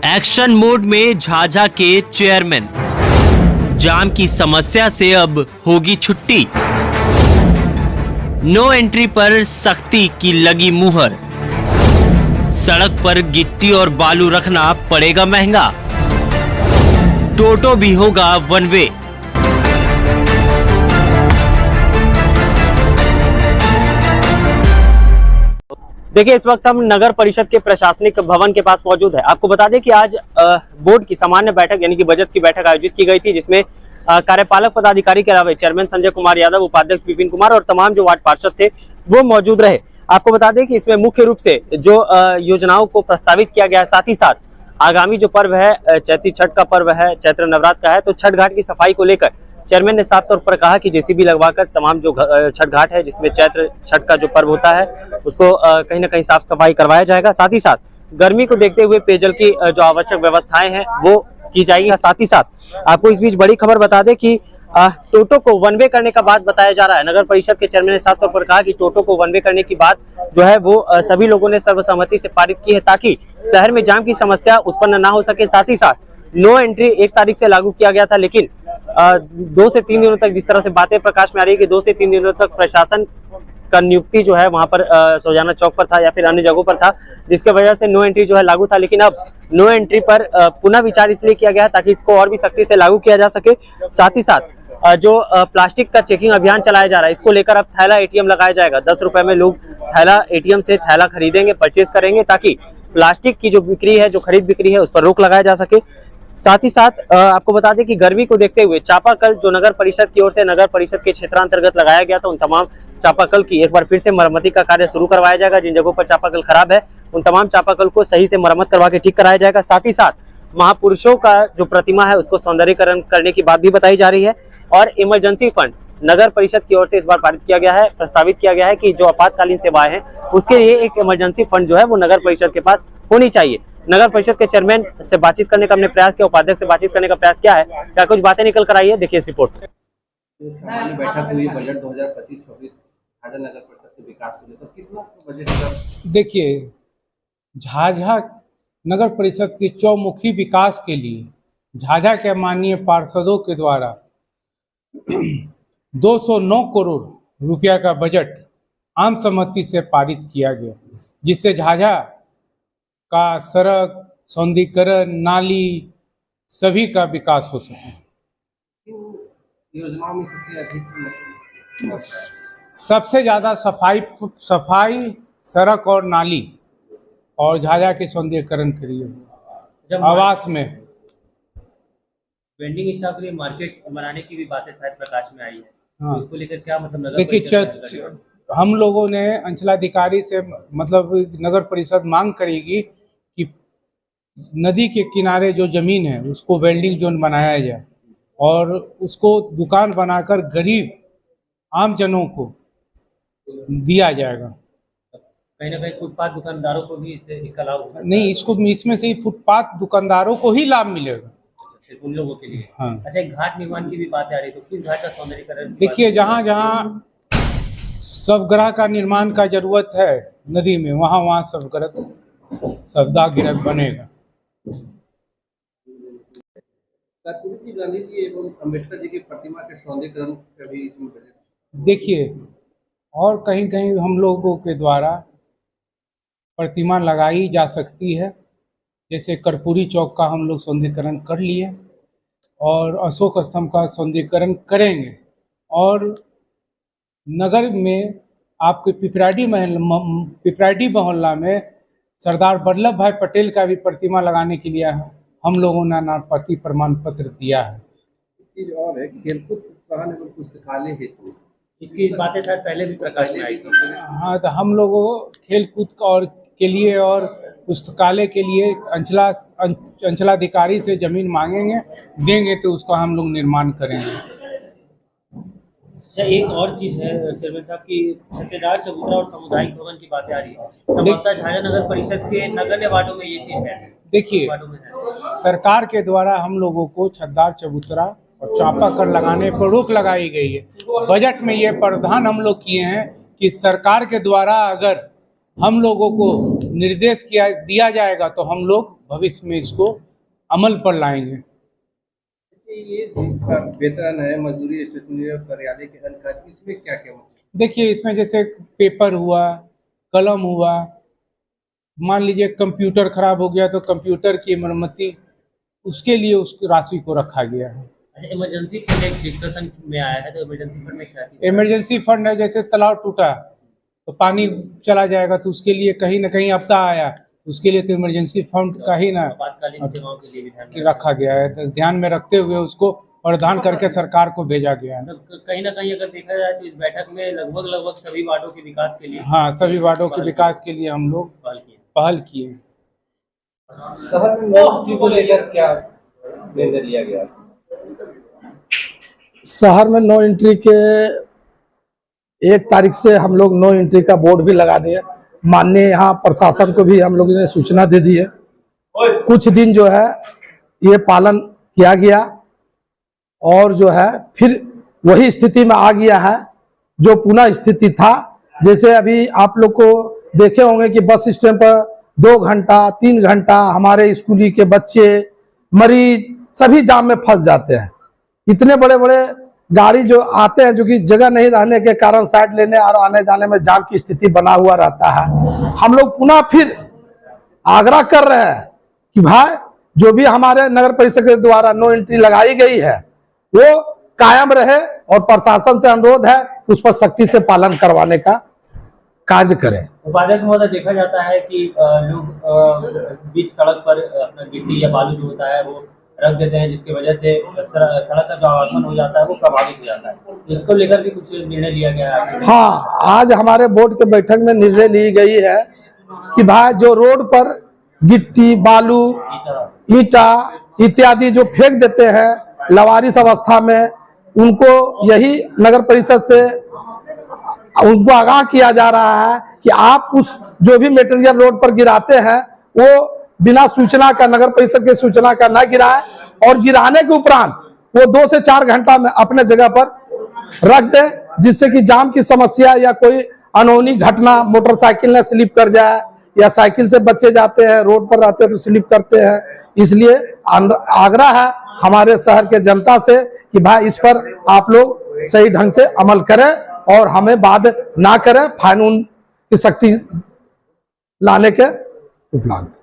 Action mode में झाझा के chairman, जाम की समस्या से अब होगी छुट्टी। नो एंट्री पर सख्ती की लगी मुहर, सड़क पर गिट्टी और बालू रखना पड़ेगा महंगा, टोटो भी होगा वन वे। देखिए, इस वक्त हम नगर परिषद के प्रशासनिक भवन के पास मौजूद है। आपको बता दें कि आज बोर्ड की सामान्य बैठक यानी कि बजट की बैठक आयोजित की गई थी, जिसमें कार्यपालक पदाधिकारी के अलावा चेयरमैन संजय कुमार यादव, उपाध्यक्ष विपिन कुमार और तमाम जो वार्ड पार्षद थे वो मौजूद रहे। आपको बता दें कि इसमें मुख्य रूप से जो योजनाओं को प्रस्तावित किया गया है, साथ ही साथ आगामी जो पर्व है, चैती छठ का पर्व है, चैत्र नवरात्र का है, तो छठ घाट की सफाई को लेकर चेयरमैन ने साफ तौर पर कहा कि जेसीबी लगवाकर तमाम जो छठ घाट है, जिसमें चैत्र छठ का जो पर्व होता है, उसको कहीं ना कहीं साफ सफाई करवाया जाएगा। साथ ही साथ गर्मी को देखते हुए पेयजल की जो आवश्यक व्यवस्थाएं हैं वो की जाएगी। साथ ही साथ आपको इस बीच बड़ी खबर बता दें कि टोटो को वन वे करने का बात बताया जा रहा है। नगर परिषद के चेयरमैन ने साफ तौर पर कहा कि टोटो को वन वे करने की बात जो है वो सभी लोगों ने सर्वसम्मति से पारित की है, ताकि शहर में जाम की समस्या उत्पन्न ना हो सके। साथ ही साथ नो एंट्री 1 तारीख से लागू किया गया था, लेकिन 2 से 3 दिनों तक जिस तरह से बातें प्रकाश में आ रही है कि 2 से 3 दिनों तक प्रशासन का नियुक्ति जो है वहां पर सोजाना चौक पर था या फिर अन्य जगहों पर था, जिसके वजह से नो एंट्री जो है लागू था। लेकिन अब नो एंट्री पर पुनः विचार इसलिए किया गया है ताकि इसको और भी सख्ती से लागू किया जा सके। साथ ही साथ जो प्लास्टिक का चेकिंग अभियान चलाया जा रहा है, इसको लेकर अब थैला एटीएम लगाया जाएगा। 10 रुपए में लोग थैला एटीएम से थैला खरीदेंगे, परचेज करेंगे, ताकि प्लास्टिक की जो बिक्री है, जो खरीद बिक्री है, उस पर रोक लगाया जा सके। साथ ही साथ आपको बता दें कि गर्मी को देखते हुए चापाकल जो नगर परिषद की ओर से नगर परिषद के क्षेत्रांतर्गत लगाया गया था, उन तमाम चापाकल की एक बार फिर से मरम्मती का कार्य शुरू करवाया जाएगा। जिन जगहों पर चापाकल खराब है, उन तमाम चापाकल को सही से मरम्मत करवा के ठीक कराया जाएगा। साथ ही साथ महापुरुषों का जो प्रतिमा है उसको सौंदर्यीकरण करने की बात भी बताई जा रही है। और इमरजेंसी फंड नगर परिषद की ओर से इस बार पारित किया गया है, प्रस्तावित किया गया है कि जो आपातकालीन सेवाएं हैं उसके लिए एक इमरजेंसी फंड जो है वो नगर परिषद के पास होनी चाहिए। नगर परिषद के चेयरमैन से बातचीत करने का हमने प्रयास किया, उपाध्यक्ष से बातचीत करने का प्रयास किया है, क्या कुछ बातें निकल कर आई है, देखिए इस रिपोर्ट। सामान्य बैठक हुई बजट 2025-26 झाझा नगर परिषद के विकास को लेकर, कितना बजट? देखिए, झाझा नगर परिषद के चौमुखी विकास के लिए झाझा के माननीय पार्षदों के द्वारा 209 करोड़ रुपया का बजट आम सहमति से पारित किया गया, जिससे झाझा का सड़क, सौंदर्यीकरण, नाली सभी का विकास हो सके। योजनाओं में सबसे ज्यादा सफाई, सड़क और नाली और झाझा के सौंदर्यीकरण के लिए आवास में वेंडिंग स्टॉक के लिए मार्केट बनाने की भी बातें शायद प्रकाश में आई है। हाँ। तो इसको लेकर क्या मतलब नगर देखिए, हम लोगों ने अंचलाधिकारी से मतलब नगर परिषद मांग करेगी कि नदी के किनारे जो जमीन है उसको वेल्डिंग जोन बनाया जाए और उसको दुकान बनाकर गरीब आम जनों को दिया जाएगा। कहीं ना कहीं फुटपाथ दुकानदारों को भी इसका लाभ होगा? नहीं, इसमें से ही फुटपाथ दुकानदारों को ही लाभ मिलेगा, सिर्फ उन लोगों के लिए। हाँ। अच्छा, एक घाट निर्माण की भी बात आ रही है, तो किस घाट का सौंदर्यीकरण? देखिए, जहाँ जहाँ शवग्रह का निर्माण का जरूरत है नदी में, वहाँ शवदाह बनेगा। कर्पूरी जी, गांधी जी एवं अम्बेडकर जी की प्रतिमा के सौंदर्यीकरण का भी इसमें बजट। देखिए, और कहीं कहीं हम लोगों के द्वारा प्रतिमा लगाई जा सकती है, जैसे कर्पूरी चौक का हम लोग सौंदर्यीकरण कर लिए और अशोक स्तंभ का सौंदर्यीकरण करेंगे। और नगर में आपके पिपराडी मोहल्ला में सरदार वल्लभ भाई पटेल का भी प्रतिमा लगाने के लिए हम लोगों ने अनापत्ति प्रमाण पत्र दिया है। चीज और है, खेलकूद प्रोत्साहन एवं पुस्तकालय हेतु इसकी बातें शायद पहले भी प्रकाश में आई थी। हाँ, तो हम लोगों खेलकूद और के लिए और पुस्तकालय के लिए अंचलाधिकारी से जमीन मांगेंगे, देंगे तो उसका हम लोग निर्माण करेंगे। अच्छा, एक और चीज है चेयरमैन साहब की छत्तेदार चबूतरा और सामुदायिक भवन की बातें आ रही है, संभवतः झाझा नगर परिषद के नगण्य वार्डों में ये चीज है। देखिए, सरकार के द्वारा हम लोगों को छत्तेदार चबूतरा और चापाकल लगाने पर रोक लगाई गई है। बजट में ये प्रावधान हम लोग किए हैं कि सरकार के द्वारा अगर हम लोगों को निर्देश दिया जाएगा तो हम लोग भविष्य में इसको अमल पर लाएंगे। ये जिसका वेतन है, मजदूरी, स्टेशनरी और कार्यालय के अन्य खर्च, इसमें क्या क्या मतलब? देखिए, इसमें जैसे पेपर हुआ, कलम हुआ, मान लीजिए कंप्यूटर खराब हो गया तो कंप्यूटर की मरम्मती, उसके लिए उस राशि को रखा गया है। अच्छा, इमरजेंसी फंड एक डिस्कशन में आया है, तो इमरजेंसी फंड में क्या चीज़ है? इमरजेंसी फंड है, जैसे तालाब टूटा तो पानी चला जाएगा तो उसके लिए कहीं ना कहीं आपदा आया, उसके लिए तो इमरजेंसी फंड का ही ना आपातकालीन सेवाओं के लिए भी ध्यान कि रखा गया है। तो ध्यान में रखते हुए उसको प्रदान करके सरकार को भेजा गया है। मतलब कहीं ना कहीं अगर देखा जाए तो इस बैठक में लगभग सभी वार्डों के विकास के लिए हाँ, सभी वार्डों के विकास के लिए हम लोग पहल की है। पहल किए हैं। शहर में नौकरी को लेकर क्या निर्णय लिया गया? शहर में नो एंट्री के 1 तारीख से हम लोग नो एंट्री का बोर्ड भी लगा दिए। माननीय यहाँ प्रशासन को भी हम लोगों ने सूचना दे दी है। कुछ दिन जो है ये पालन किया गया और जो है फिर वही स्थिति में आ गया है जो पुनः स्थिति था। जैसे अभी आप लोग को देखे होंगे कि बस स्टैंड पर 2 घंटा 3 घंटा हमारे स्कूली के बच्चे, मरीज सभी जाम में फंस जाते हैं। इतने बड़े बड़े गाड़ी जो आते हैं, जो कि जगह नहीं रहने के कारण साइड लेने और आने जाने में जाम की स्थिति बना हुआ रहता है। हम लोग पुनः फिर आग्रह कर रहे हैं कि भाई जो भी हमारे नगर परिषद के द्वारा नो एंट्री लगाई गई है वो कायम रहे और प्रशासन से अनुरोध है कि उस पर सख्ती से पालन करवाने का कार्य करें। उपाध्यक्ष महोदय, देखा जाता है कि लोग बीच सड़क पर अपना गिट्टी या बालू जो होता है वो रख देते हैं, जिसकी वजह से सड़क का जो आवागमन हो जाता है वो प्रभावित हो जाता है। तो इसको लेकर भी कुछ निर्णय लिया गया है? हाँ, आज हमारे बोर्ड के बैठक में निर्णय ली गई है कि भाई जो रोड पर गिट्टी, बालू, ईंटा इत्यादि जो फेंक देते हैं लवारिस अवस्था में, उनको यही नगर परिषद से उनको आगाह किया जा रहा है कि आप उस जो भी मटेरियल रोड पर गिराते हैं वो बिना सूचना का, नगर परिषद के सूचना का न गिराएं और गिराने के उपरांत वो 2 से 4 घंटा में अपने जगह पर रख दें, जिससे कि जाम की समस्या या कोई अनहोनी घटना, मोटरसाइकिल न स्लिप कर जाए या साइकिल से बच्चे जाते हैं रोड पर रहते हैं तो स्लिप करते हैं। इसलिए आग्रह है हमारे शहर के जनता से कि भाई इस पर आप लोग सही ढंग से अमल करें और हमें बाध ना करें, कानून की सख्ती लाने के उपरांत।